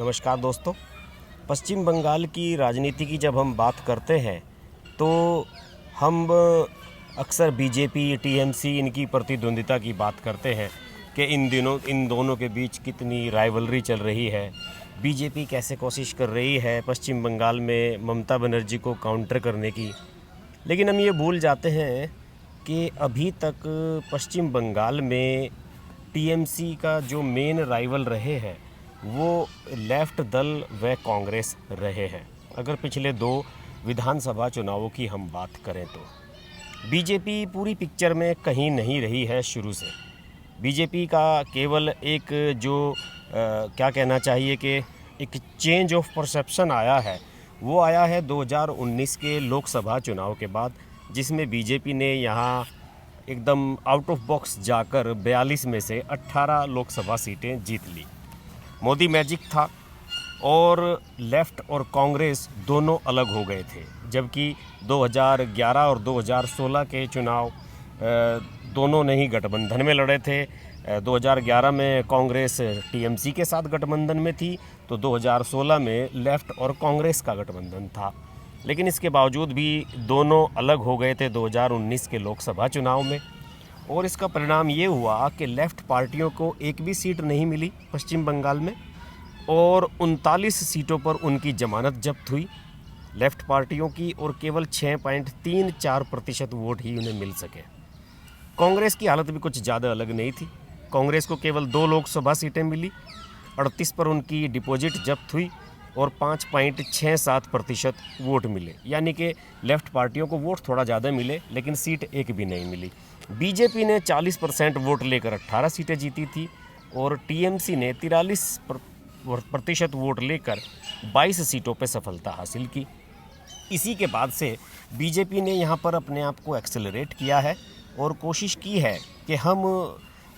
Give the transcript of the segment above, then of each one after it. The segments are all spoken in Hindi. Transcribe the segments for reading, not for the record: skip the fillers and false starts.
नमस्कार दोस्तों। पश्चिम बंगाल की राजनीति की जब हम बात करते हैं तो हम अक्सर बीजेपी, टीएमसी इनकी प्रतिद्वंदिता की बात करते हैं कि इन दोनों के बीच कितनी राइवलरी चल रही है। बीजेपी कैसे कोशिश कर रही है पश्चिम बंगाल में ममता बनर्जी को काउंटर करने की, लेकिन हम ये भूल जाते हैं कि अभी तक पश्चिम बंगाल में टीएमसी का जो मेन राइवल रहे हैं वो लेफ़्ट दल व कांग्रेस रहे हैं। अगर पिछले 2 विधानसभा चुनावों की हम बात करें तो बीजेपी पूरी पिक्चर में कहीं नहीं रही है शुरू से। बीजेपी का केवल एक जो क्या कहना चाहिए कि एक चेंज ऑफ परसेप्शन आया है, वो आया है 2019 के लोकसभा चुनाव के बाद, जिसमें बीजेपी ने यहाँ एकदम आउट ऑफ बॉक्स जाकर 42 में से 18 लोकसभा सीटें जीत ली। मोदी मैजिक था और लेफ़्ट और कांग्रेस दोनों अलग हो गए थे, जबकि 2011 और 2016 के चुनाव दोनों ने ही गठबंधन में लड़े थे। 2011 में कांग्रेस टीएमसी के साथ गठबंधन में थी, तो 2016 में लेफ़्ट और कांग्रेस का गठबंधन था। लेकिन इसके बावजूद भी दोनों अलग हो गए थे 2019 के लोकसभा चुनाव में, और इसका परिणाम ये हुआ कि लेफ़्ट पार्टियों को एक भी सीट नहीं मिली पश्चिम बंगाल में, और 39 सीटों पर उनकी जमानत जब्त हुई लेफ़्ट पार्टियों की, और केवल 6.34% वोट ही उन्हें मिल सके। कांग्रेस की हालत भी कुछ ज़्यादा अलग नहीं थी। कांग्रेस को केवल 2 लोकसभा सीटें मिली, 38 पर उनकी डिपॉजिट जब्त हुई और 5.67% वोट मिले, यानी कि लेफ़्ट पार्टियों को वोट थोड़ा ज़्यादा मिले लेकिन सीट एक भी नहीं मिली। बीजेपी ने 40% वोट लेकर 18 सीटें जीती थी और टीएमसी ने 43% वोट लेकर 22 सीटों पर सफलता हासिल की। इसी के बाद से बीजेपी ने यहाँ पर अपने आप को एक्सेलरेट किया है और कोशिश की है कि हम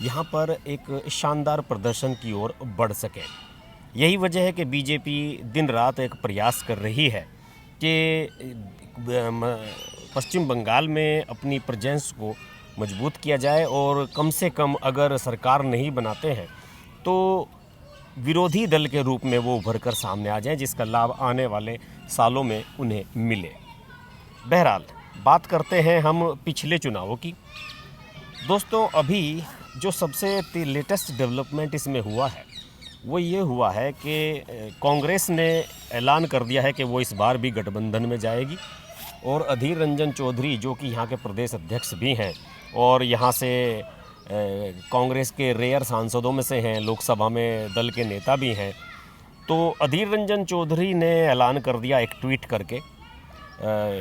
यहाँ पर एक शानदार प्रदर्शन की ओर बढ़ सकें। यही वजह है कि बीजेपी दिन रात एक प्रयास कर रही है कि पश्चिम बंगाल में अपनी प्रेजेंस को मजबूत किया जाए, और कम से कम अगर सरकार नहीं बनाते हैं तो विरोधी दल के रूप में वो उभर कर सामने आ जाएं, जिसका लाभ आने वाले सालों में उन्हें मिले। बहरहाल बात करते हैं हम पिछले चुनावों की। दोस्तों, अभी जो सबसे लेटेस्ट डेवलपमेंट इसमें हुआ है वो ये हुआ है कि कांग्रेस ने ऐलान कर दिया है कि वो इस बार भी गठबंधन में जाएगी, और अधीर रंजन चौधरी जो कि यहाँ के प्रदेश अध्यक्ष भी हैं और यहाँ से कांग्रेस के रेयर सांसदों में से हैं, लोकसभा में दल के नेता भी हैं, तो अधीर रंजन चौधरी ने ऐलान कर दिया एक ट्वीट करके।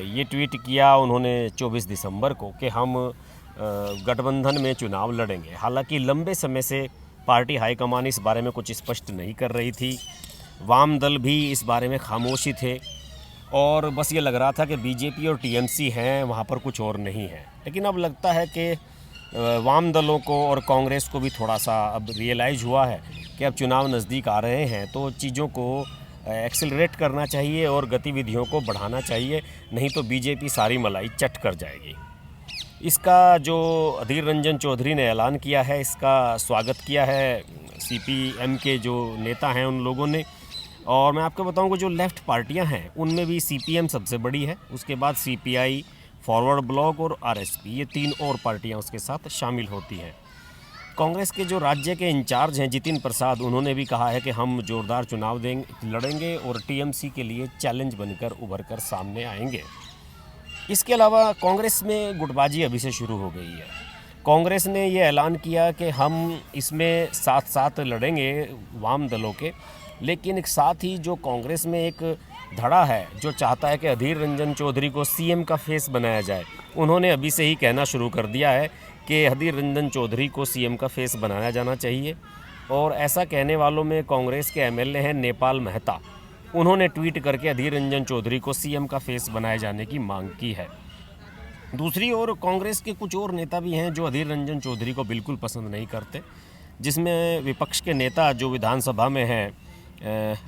ये ट्वीट किया उन्होंने 24 दिसंबर को कि हम गठबंधन में चुनाव लड़ेंगे। हालांकि लंबे समय से पार्टी हाईकमान इस बारे में कुछ स्पष्ट नहीं कर रही थी, वाम दल भी इस बारे में खामोशी थे, और बस ये लग रहा था कि बीजेपी और टीएमसी हैं, वहाँ पर कुछ और नहीं है। लेकिन अब लगता है कि वाम दलों को और कांग्रेस को भी थोड़ा सा अब रियलाइज़ हुआ है कि अब चुनाव नज़दीक आ रहे हैं, तो चीज़ों को एक्सेलरेट करना चाहिए और गतिविधियों को बढ़ाना चाहिए, नहीं तो बीजेपी सारी मलाई चट कर जाएगी। इसका जो अधीर रंजन चौधरी ने ऐलान किया है, इसका स्वागत किया है सीपीएम के जो नेता हैं उन लोगों ने। और मैं आपको बताऊं कि जो लेफ़्ट पार्टियां हैं उनमें भी सीपीएम सबसे बड़ी है, उसके बाद सीपीआई, फॉरवर्ड ब्लॉक और आरएसपी, ये 3 और पार्टियां उसके साथ शामिल होती हैं। कांग्रेस के जो राज्य के इंचार्ज हैं जितिन प्रसाद, उन्होंने भी कहा है कि हम जोरदार चुनाव लड़ेंगे और टीएमसी के लिए चैलेंज बनकर उभर कर सामने आएंगे। इसके अलावा कांग्रेस में गुटबाजी अभी से शुरू हो गई है। कांग्रेस ने ये ऐलान किया कि हम इसमें साथ साथ लड़ेंगे वाम दलों के, लेकिन एक साथ ही जो कांग्रेस में एक धड़ा है जो चाहता है कि अधीर रंजन चौधरी को सीएम का फेस बनाया जाए, उन्होंने अभी से ही कहना शुरू कर दिया है कि अधीर रंजन चौधरी को सीएम का फेस बनाया जाना चाहिए। और ऐसा कहने वालों में कांग्रेस के एमएलए हैं नेपाल मेहता, उन्होंने ट्वीट करके अधीर रंजन चौधरी को सीएम का फेस बनाए जाने की मांग की है। दूसरी ओर कांग्रेस के कुछ और नेता भी हैं जो अधीर रंजन चौधरी को बिल्कुल पसंद नहीं करते, जिसमें विपक्ष के नेता जो विधानसभा में हैं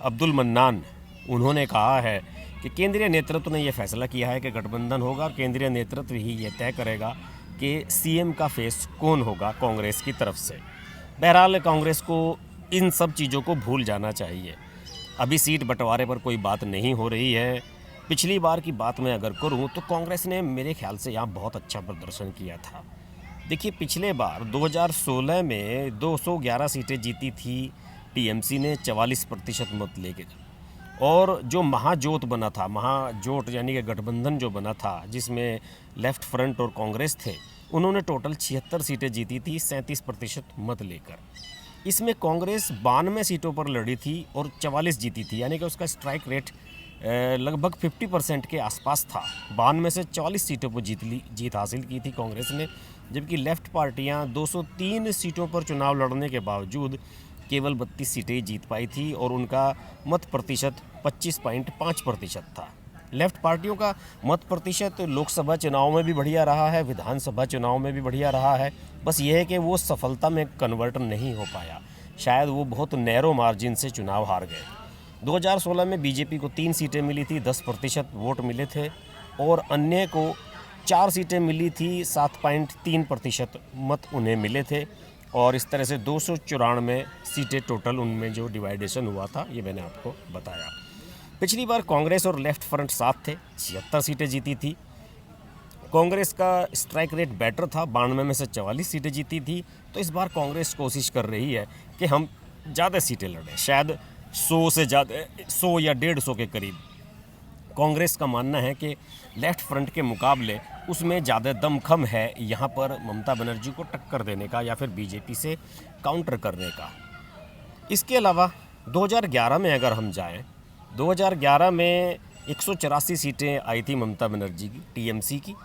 अब्दुल मन्नान, उन्होंने कहा है कि केंद्रीय नेतृत्व ने यह फैसला किया है कि गठबंधन होगा और केंद्रीय नेतृत्व ही ये तय करेगा कि सीएम का फेस कौन होगा कांग्रेस की तरफ से। बहरहाल कांग्रेस को इन सब चीज़ों को भूल जाना चाहिए। अभी सीट बंटवारे पर कोई बात नहीं हो रही है। पिछली बार की बात मैं अगर करूं तो कांग्रेस ने मेरे ख्याल से यहाँ बहुत अच्छा प्रदर्शन किया था। देखिए, पिछले बार 2016 में 211 सीटें जीती थी टीएमसी ने 44% मत लेके, और जो महाजोट बना था, महाजोट यानी कि गठबंधन जो बना था जिसमें लेफ्ट फ्रंट और कांग्रेस थे, उन्होंने टोटल 76 सीटें जीती थी 37% मत लेकर। इसमें कांग्रेस 92 सीटों पर लड़ी थी और 44 जीती थी, यानी कि उसका स्ट्राइक रेट लगभग 50% के आसपास था। 92 से 44 सीटों पर जीत हासिल की थी कांग्रेस ने, जबकि लेफ्ट पार्टियां 203 सीटों पर चुनाव लड़ने के बावजूद केवल 32 सीटें जीत पाई थी और उनका मत प्रतिशत 25.5% था। लेफ्ट पार्टियों का मत प्रतिशत लोकसभा चुनाव में भी बढ़िया रहा है, विधानसभा चुनाव में भी बढ़िया रहा है। बस ये है कि वो सफलता में कन्वर्ट नहीं हो पाया, शायद वो बहुत नैरो मार्जिन से चुनाव हार गए। 2016 में बीजेपी को 3 सीटें मिली थी, 10% वोट मिले थे, और अन्य को 4 सीटें मिली थी, 7.3% मत उन्हें मिले थे, और इस तरह से 294 सीटें टोटल उनमें जो डिवाइडेशन हुआ था, ये मैंने आपको बताया। पिछली बार कांग्रेस और लेफ्ट फ्रंट साथ थे, 76 सीटें जीती थी। कांग्रेस का स्ट्राइक रेट बेटर था, 92 में से 44 सीटें जीती थी। तो इस बार कांग्रेस कोशिश कर रही है कि हम ज़्यादा सीटें लड़ें, शायद 100 से ज़्यादा, 100 या 150 के करीब। कांग्रेस का मानना है कि लेफ्ट फ्रंट के मुकाबले उसमें ज़्यादा दमखम है यहाँ पर ममता बनर्जी को टक्कर देने का या फिर बीजेपी से काउंटर करने का। इसके अलावा 2011 में अगर हम जाएं, 2011 में 184 सीटें आई थी ममता बनर्जी की, टीएमसी की,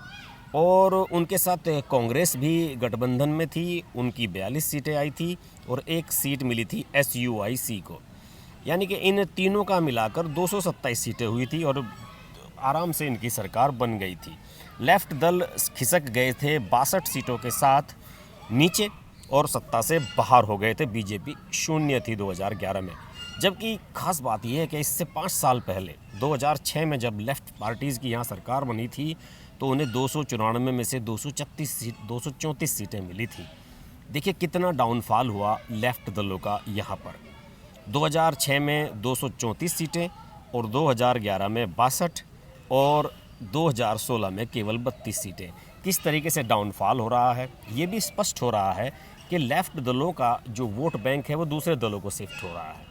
और उनके साथ कांग्रेस भी गठबंधन में थी, उनकी 42 सीटें आई थी और 1 सीट मिली थी SUIC को, यानी कि इन तीनों का मिलाकर 227 सीटें हुई थी और आराम से इनकी सरकार बन गई थी। लेफ्ट दल खिसक गए थे 62 सीटों के साथ नीचे और सत्ता से बाहर हो गए थे, बीजेपी शून्य थी 2011 में। जबकि खास बात यह है कि इससे 5 साल पहले 2006 में जब लेफ्ट पार्टीज़ की यहाँ सरकार बनी थी तो उन्हें 294 में से 234 सीटें मिली थी। देखिए कितना डाउनफॉल हुआ लेफ्ट दलों का यहाँ पर। 2006 में 234 सीटें और 2011 में 62 और 2016 में केवल 32 सीटें। किस तरीके से डाउनफॉल हो रहा है, ये भी स्पष्ट हो रहा है कि लेफ्ट दलों का जो वोट बैंक है वो दूसरे दलों को शिफ्ट हो रहा है।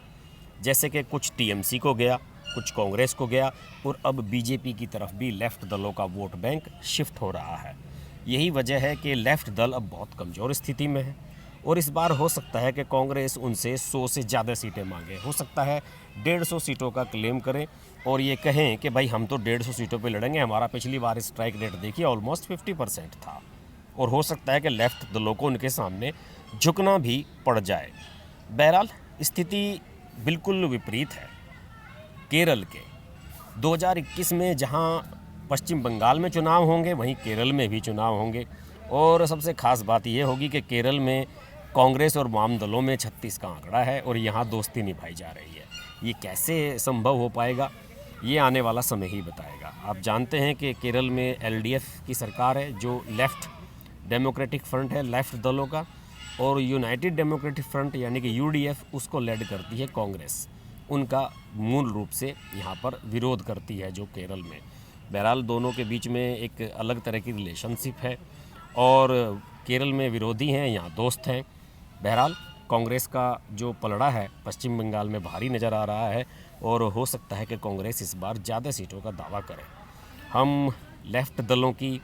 जैसे कि कुछ टीएमसी को गया, कुछ कांग्रेस को गया, और अब बीजेपी की तरफ भी लेफ्ट दलों का वोट बैंक शिफ्ट हो रहा है। यही वजह है कि लेफ्ट दल अब बहुत कमज़ोर स्थिति में है और इस बार हो सकता है कि कांग्रेस उनसे 100 से ज़्यादा सीटें मांगे, हो सकता है 150 सीटों का क्लेम करें और ये कहें कि भाई हम तो 150 सीटों पे लड़ेंगे, हमारा पिछली बार स्ट्राइक रेट देखिए ऑलमोस्ट 50% था। और हो सकता है कि लेफ्ट दलों को उनके सामने झुकना भी पड़ जाए। बहरहाल स्थिति बिल्कुल विपरीत है केरल के। 2021 में जहां पश्चिम बंगाल में चुनाव होंगे वहीं केरल में भी चुनाव होंगे, और सबसे ख़ास बात यह होगी कि केरल में कांग्रेस और वाम दलों में 36 का आंकड़ा है और यहाँ दोस्ती निभाई जा रही है। ये कैसे संभव हो पाएगा, ये आने वाला समय ही बताएगा। आप जानते हैं कि केरल में LDF की सरकार है जो लेफ़्ट डेमोक्रेटिक फ्रंट है लेफ़्ट दलों का, और यूनाइटेड डेमोक्रेटिक फ्रंट यानी कि UDF उसको लेड करती है कांग्रेस। उनका मूल रूप से यहाँ पर विरोध करती है जो केरल में। बहरहाल दोनों के बीच में एक अलग तरह की रिलेशनशिप है और केरल में विरोधी हैं, यहाँ दोस्त हैं। बहरहाल कांग्रेस का जो पलड़ा है पश्चिम बंगाल में भारी नज़र आ रहा है और हो सकता है कि कांग्रेस इस बार ज़्यादा सीटों का दावा करे। हम लेफ़्ट दलों की,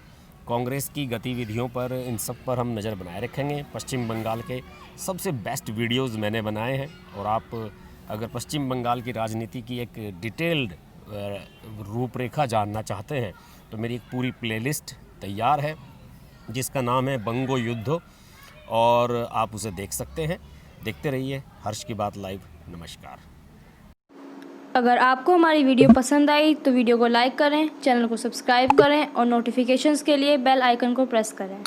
कांग्रेस की गतिविधियों पर, इन सब पर हम नज़र बनाए रखेंगे। पश्चिम बंगाल के सबसे बेस्ट वीडियोज़ मैंने बनाए हैं और आप अगर पश्चिम बंगाल की राजनीति की एक डिटेल्ड रूपरेखा जानना चाहते हैं तो मेरी एक पूरी प्लेलिस्ट तैयार है जिसका नाम है बंगो युद्ध, और आप उसे देख सकते हैं। देखते रहिए हर्ष की बात लाइव। नमस्कार। अगर आपको हमारी वीडियो पसंद आई तो वीडियो को लाइक करें, चैनल को सब्सक्राइब करें और नोटिफिकेशंस के लिए बेल आइकन को प्रेस करें।